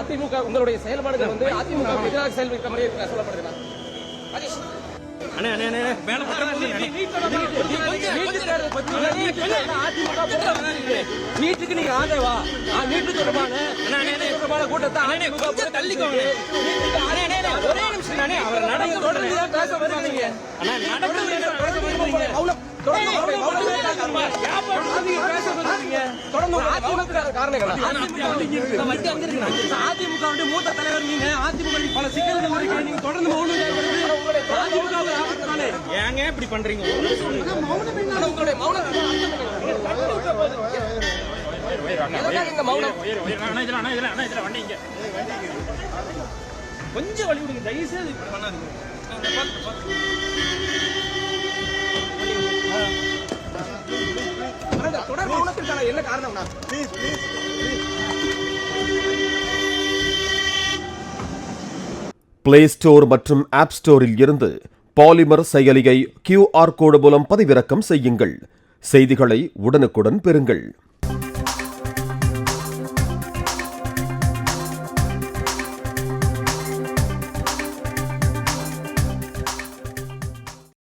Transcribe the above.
அதிமுக உங்களுடைய செயல்பாடுகள் வந்து அதிமுக எதிராக செயல்படுத்த மாதிரி சொல்லப்படுதுண்ணா. நீட்டுக்கு நீங்க ஆதரவா? நீட்டு தொடர்பான கூட்டத்தை ஒரே நிமிஷம் தானே அவர் நடந்து தொடர்ந்து தான் பேச வருவீங்க. அதிமுக மூத்த தலைவர் நீங்க, அதிமுக பல சிக்கல்கள் இருக்கு, நீங்க தொடர்ந்து ஏங்க இப்படி பண்றீங்க? உங்களுடைய கொஞ்சம் வழி விடுங்க, தயவுசெய்து பண்ணாதீங்க. தொடர் மௌனத்திற்கான என்ன காரணம்னா? பிளே ஸ்டோர் மற்றும் ஆப் ஸ்டோரில் இருந்து பாலிமர் செயலியை QR கோடு மூலம் பதிவிறக்கம் செய்யுங்கள். செய்திகளை உடனுக்குடன் பெறுங்கள்.